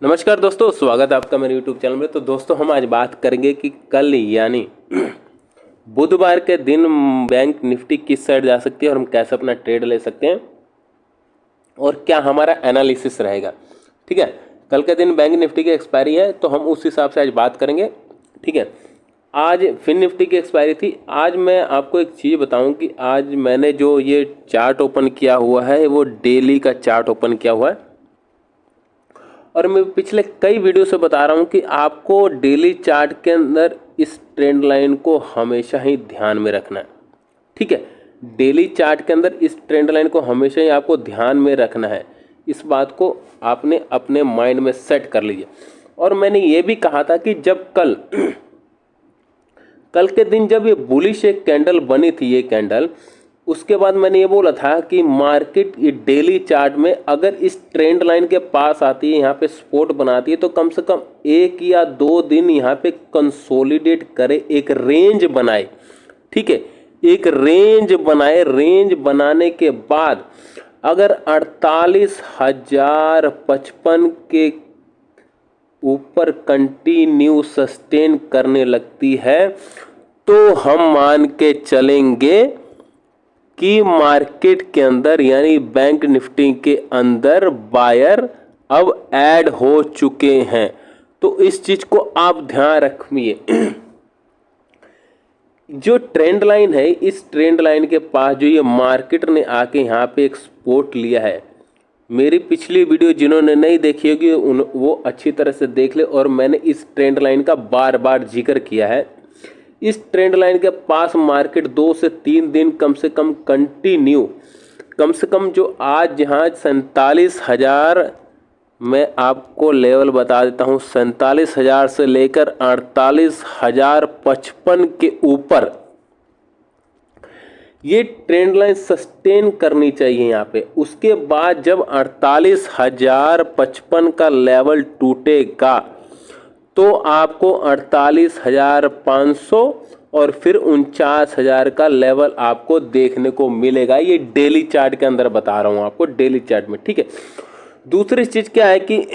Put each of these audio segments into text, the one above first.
नमस्कार दोस्तों, स्वागत है आपका मेरे YouTube चैनल में। तो दोस्तों हम आज बात करेंगे कि कल यानी बुधवार के दिन बैंक निफ्टी किस साइड जा सकती है और हम कैसे अपना ट्रेड ले सकते हैं और क्या हमारा एनालिसिस रहेगा। ठीक है, कल के दिन बैंक निफ्टी की एक्सपायरी है तो हम उस हिसाब से आज बात करेंगे। ठीक है, आज फिन निफ्टी की एक्सपायरी थी। आज मैं आपको एक चीज़ बताऊं कि आज मैंने जो ये चार्ट ओपन किया हुआ है वो डेली का चार्ट ओपन किया हुआ है और मैं पिछले कई वीडियो से बता रहा हूँ कि आपको डेली चार्ट के अंदर इस ट्रेंड लाइन को हमेशा ही ध्यान में रखना है। ठीक है, डेली चार्ट के अंदर इस ट्रेंड लाइन को हमेशा ही आपको ध्यान में रखना है। इस बात को आपने अपने माइंड में सेट कर लीजिए। और मैंने ये भी कहा था कि जब कल के दिन जब ये बुलिश एक कैंडल बनी थी, ये कैंडल, उसके बाद मैंने ये बोला था कि मार्केट ये डेली चार्ट में अगर इस ट्रेंड लाइन के पास आती है, यहाँ पे सपोर्ट बनाती है, तो कम से कम 1 या 2 दिन यहाँ पे कंसोलिडेट करे, एक रेंज बनाए। ठीक है, एक रेंज बनाए। रेंज बनाने के बाद अगर 48,055 के ऊपर कंटिन्यू सस्टेन करने लगती है तो हम मान के चलेंगे कि मार्केट के अंदर यानी बैंक निफ्टी के अंदर बायर अब ऐड हो चुके हैं। तो इस चीज को आप ध्यान रखिए। जो ट्रेंड लाइन है, इस ट्रेंड लाइन के पास जो ये मार्केट ने आके यहाँ पे एक सपोर्ट लिया है, मेरी पिछली वीडियो जिन्होंने नहीं देखी होगी वो अच्छी तरह से देख ले। और मैंने इस ट्रेंड लाइन का बार बार जिक्र किया है। इस ट्रेंड लाइन के पास मार्केट 2 से 3 दिन कम से कम कंटिन्यू, कम से कम जो आज जहाँ 47,000, मैं आपको लेवल बता देता हूँ, 47,000 से लेकर 48,055 के ऊपर ये ट्रेंड लाइन सस्टेन करनी चाहिए यहाँ पे। उसके बाद जब 48,055 का लेवल टूटेगा तो आपको 48,500 और फिर 49,000 का लेवल आपको देखने को मिलेगा। ये डेली चार्ट के अंदर बता रहा हूँ आपको, डेली चार्ट में। ठीक है, दूसरी चीज़ क्या है कि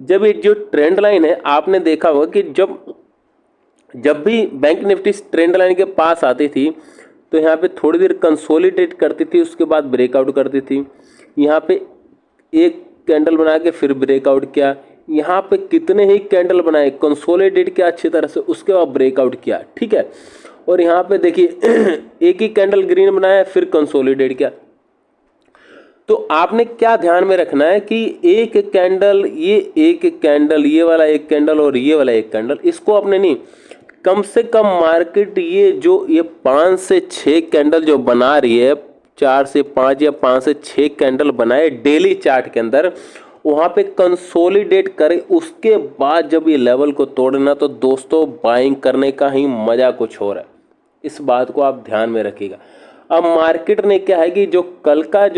जब ये जो ट्रेंड लाइन है, आपने देखा होगा कि जब भी बैंक निफ्टी ट्रेंड लाइन के पास आती थी तो यहाँ पे थोड़ी देर कंसोलिडेट करती थी, उसके बाद ब्रेकआउट करती थी। यहाँ पे एक कैंडल बना के फिर ब्रेकआउट किया। यहाँ पे कितने ही कैंडल बनाए, कंसोलिडेट किया अच्छी तरह से, उसके बाद ब्रेकआउट किया। ठीक है, और यहाँ पे देखिए एक ही कैंडल ग्रीन बनाया फिर कंसोलिडेट किया। तो आपने क्या ध्यान में रखना है कि एक कैंडल, ये वाला एक कैंडल और ये वाला एक कैंडल, इसको आपने नहीं, कम से कम मार्केट ये 5 से 6 कैंडल जो बना रही है, 4 से 5 या 5 से 6 कैंडल बनाए डेली चार्ट के अंदर, वहाँ पे कंसोलिडेट करे। उसके बाद जब ये लेवल को तोड़ना तो दोस्तों बाइंग करने का ही मजा कुछ और है। इस बात को आप ध्यान में रखिएगा। अब मार्केट ने क्या है कि जो कल का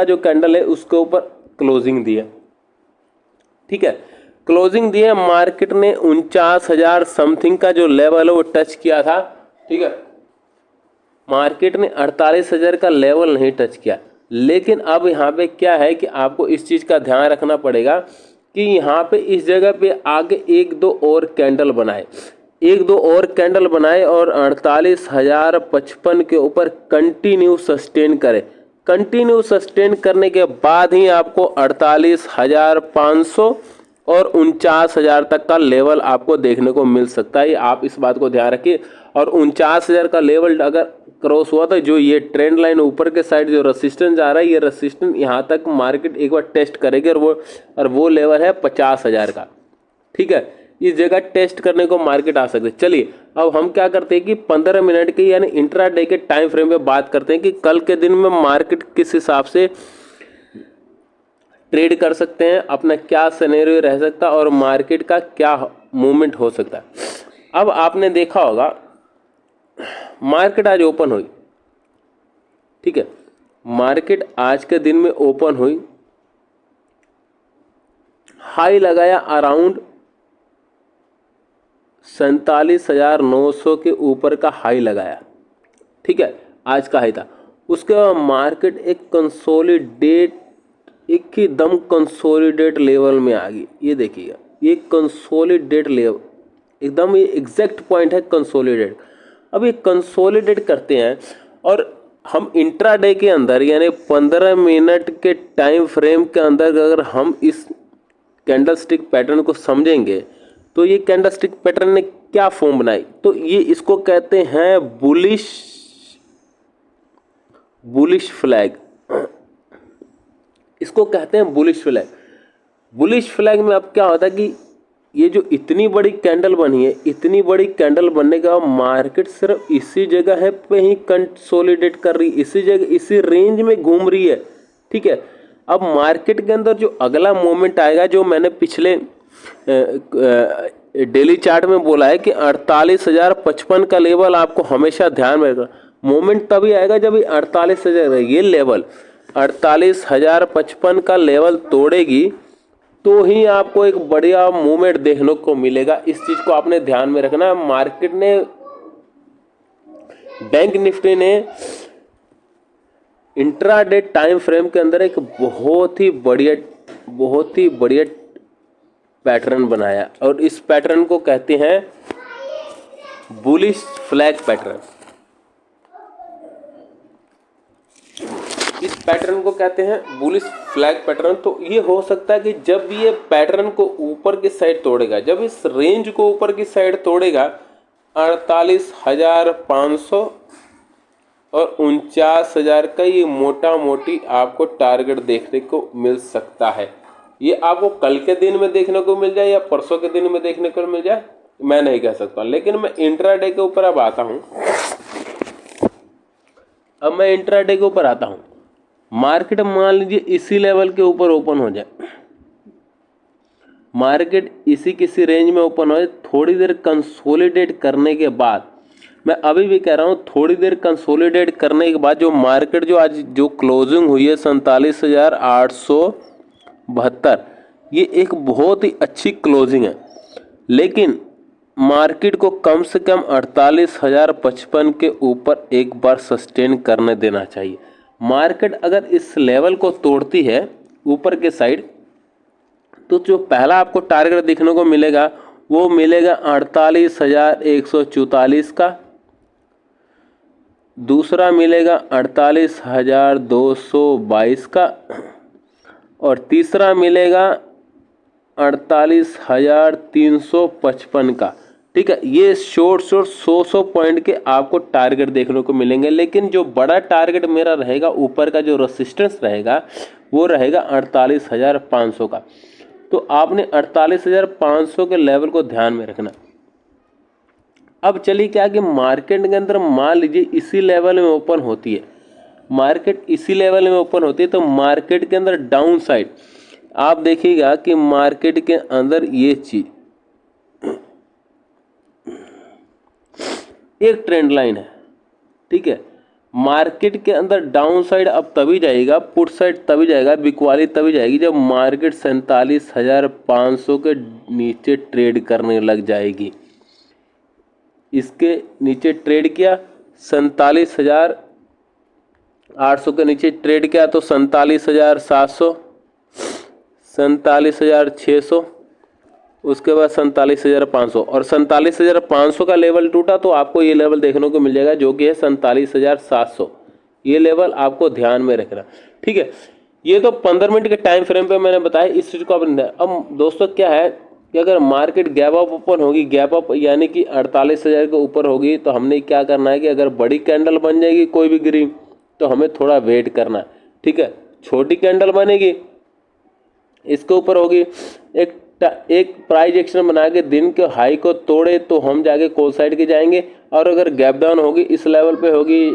जो कैंडल है उसके ऊपर क्लोजिंग दी है। ठीक है, क्लोजिंग दी है, मार्केट ने 49,000 समथिंग का जो लेवल है वो टच किया था। ठीक है, मार्केट ने 48,000 का लेवल नहीं टच किया। लेकिन अब यहाँ पे क्या है कि आपको इस चीज़ का ध्यान रखना पड़ेगा कि यहाँ पे इस जगह पे आगे 1-2 और कैंडल बनाए, 1-2 और कैंडल बनाए और 48,055 के ऊपर कंटिन्यू सस्टेन करे। कंटिन्यू सस्टेन करने के बाद ही आपको 48,500 और 49,000 तक का लेवल आपको देखने को मिल सकता है। आप इस बात को ध्यान रखिए। और 49,000 का लेवल अगर क्रॉस हुआ तो जो ये ट्रेंड लाइन ऊपर के साइड जो रेसिस्टेंस आ रहा है, ये रेसिस्टेंस यहाँ तक मार्केट एक बार टेस्ट करेगी और वो लेवल है 50,000 का। ठीक है, इस जगह टेस्ट करने को मार्केट आ सकते। चलिए अब हम क्या करते हैं कि 15 मिनट के यानी इंट्राडे के टाइम फ्रेम में बात करते हैं कि कल के दिन में मार्केट किस हिसाब से ट्रेड कर सकते हैं, अपना क्या सिनेरियो रह सकता है और मार्केट का क्या मूवमेंट हो सकता है। अब आपने देखा होगा मार्केट आज ओपन हुई। ठीक है, मार्केट आज के दिन में ओपन हुई, हाई लगाया अराउंड 47,900 के ऊपर का हाई लगाया। ठीक है, आज का हाई था। उसके बाद मार्केट एक कंसोलिडेट एकदम कंसोलिडेट लेवल में आ गई। ये देखिएगा, ये कंसोलिडेट लेवल एकदम, ये एग्जैक्ट पॉइंट है कंसोलिडेट। अब ये कंसोलिडेट करते हैं और हम इंट्राडे के अंदर यानी 15 मिनट के टाइम फ्रेम के अंदर अगर हम इस कैंडलस्टिक पैटर्न को समझेंगे तो ये कैंडलस्टिक पैटर्न ने क्या फॉर्म बनाई, तो ये इसको कहते हैं बुलिश फ्लैग। इसको कहते हैं बुलिश फ्लैग। बुलिश फ्लैग में अब क्या होता है कि ये जो इतनी बड़ी कैंडल बनी है, इतनी बड़ी कैंडल बनने का मार्केट सिर्फ इसी जगह है पे ही कंसोलिडेट कर रही, इसी जगह इसी रेंज में घूम रही है। ठीक है, अब मार्केट के अंदर जो अगला मोमेंट आएगा, जो मैंने पिछले डेली चार्ट में बोला है कि 48,055 का लेवल आपको हमेशा ध्यान में रखना। मोमेंट तभी आएगा जब ये 48,000 ये लेवल 48,055 का लेवल तोड़ेगी तो ही आपको एक बढ़िया मूवमेंट देखने को मिलेगा। इस चीज को आपने ध्यान में रखना। मार्केट ने, बैंक निफ्टी ने इंट्राडे टाइम फ्रेम के अंदर एक बहुत ही बढ़िया पैटर्न बनाया और इस पैटर्न को कहते हैं बुलिश फ्लैग पैटर्न। इस पैटर्न को कहते हैं बुलिश फ्लैग पैटर्न। तो ये हो सकता है कि जब ये पैटर्न को ऊपर की साइड तोड़ेगा, जब इस रेंज को ऊपर की साइड तोड़ेगा 48,500 और 49,000 का ये मोटा मोटी आपको टारगेट देखने को मिल सकता है। ये आपको कल के दिन में देखने को मिल जाए या परसों के दिन में देखने को मिल जाए मैं नहीं कह सकता, लेकिन मैं इंट्राडे के ऊपर अब आता हूं। मार्केट मान लीजिए इसी लेवल के ऊपर ओपन हो जाए, मार्केट इसी किसी रेंज में ओपन हो जाए, थोड़ी देर कंसोलिडेट करने के बाद, मैं अभी भी कह रहा हूँ थोड़ी देर कंसोलिडेट करने के बाद जो मार्केट जो आज जो क्लोजिंग हुई है 47,872, ये एक बहुत ही अच्छी क्लोजिंग है। लेकिन मार्केट को कम से कम 48,055 के ऊपर एक बार सस्टेन करने देना चाहिए। मार्केट अगर इस लेवल को तोड़ती है ऊपर के साइड, तो जो पहला आपको टारगेट देखने को मिलेगा वो मिलेगा 48,144 का, दूसरा मिलेगा 48,222 का और तीसरा मिलेगा 48,355 का। ठीक है, ये शॉर्ट 100 पॉइंट के आपको टारगेट देखने को मिलेंगे। लेकिन जो बड़ा टारगेट मेरा रहेगा, ऊपर का जो रेसिस्टेंस रहेगा वो रहेगा 48,500 का। तो आपने 48,500 के लेवल को ध्यान में रखना। अब चलिए क्या कि मार्केट के अंदर मान लीजिए इसी लेवल में ओपन होती है, मार्केट इसी लेवल में ओपन होती है, तो मार्केट के अंदर डाउन साइड आप देखिएगा कि मार्केट के अंदर ये चीज एक ट्रेंड लाइन है। ठीक है, मार्केट के अंदर डाउन साइड अब तभी जाएगा, पुट साइड तभी जाएगा, बिकवाली तभी जाएगी जब मार्केट 47,500 के नीचे ट्रेड करने लग जाएगी। इसके नीचे ट्रेड किया 47,800 के नीचे ट्रेड किया तो 47,700, 47,600, उसके बाद 47,500 और 47,500 का लेवल टूटा तो आपको ये लेवल देखने को मिल जाएगा जो कि है 47,700। ये लेवल आपको ध्यान में रखना। ठीक है, ये तो 15 मिनट के टाइम फ्रेम पे मैंने बताया, इस चीज़ को आपने। अब दोस्तों क्या है कि अगर मार्केट गैप अप ओपन होगी, गैप अप यानी कि 48,000 के ऊपर होगी, तो हमने क्या करना है कि अगर बड़ी कैंडल बन जाएगी कोई भी ग्रीन तो हमें थोड़ा वेट करना है। ठीक है, छोटी कैंडल बनेगी इसके ऊपर होगी, एक प्राइस एक्शन बना के दिन के हाई को तोड़े तो हम जाके कॉल साइड के जाएंगे, और अगर गैप डाउन होगी इस लेवल पे होगी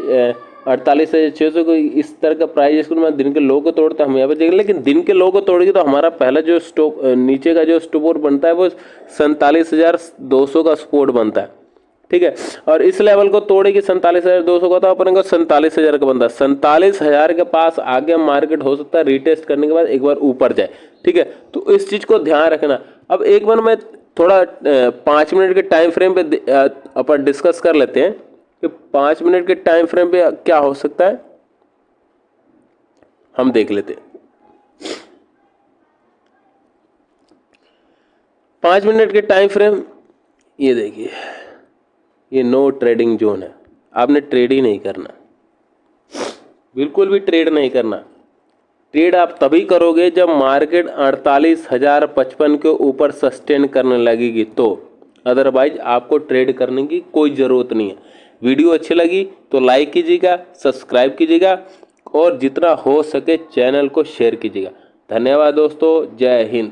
48,600 को, इस तरह का प्राइस एक्शन में दिन के लो को तोड़ते हम यहाँ पे जाएंगे। लेकिन दिन के लो को तोड़ेगी तो हमारा पहला जो स्टॉप नीचे का जो सपोर्ट बनता है वो 47,200 का सपोर्ट बनता है। ठीक है, और इस लेवल को तोड़ेगी 47,200 का, तो अपने को 47,000 का बनता है। 47,000 के पास आगे मार्केट हो सकता है रीटेस्ट करने के बाद एक बार ऊपर जाए। ठीक है, तो इस चीज को ध्यान रखना। अब एक बार मैं थोड़ा 5 मिनट के टाइम फ्रेम पे अपन डिस्कस कर लेते हैं कि 5 मिनट के टाइम फ्रेम पे क्या हो सकता है, हम देख लेते हैं। पाँच मिनट के टाइम फ्रेम, ये देखिए, ये नो ट्रेडिंग जोन है। आपने ट्रेड ही नहीं करना, बिल्कुल भी ट्रेड नहीं करना। ट्रेड आप तभी करोगे जब मार्केट 48,055 के ऊपर सस्टेन करने लगेगी तो, अदरवाइज आपको ट्रेड करने की कोई ज़रूरत नहीं है। वीडियो अच्छी लगी तो लाइक कीजिएगा, सब्सक्राइब कीजिएगा और जितना हो सके चैनल को शेयर कीजिएगा। धन्यवाद दोस्तों, जय हिंद।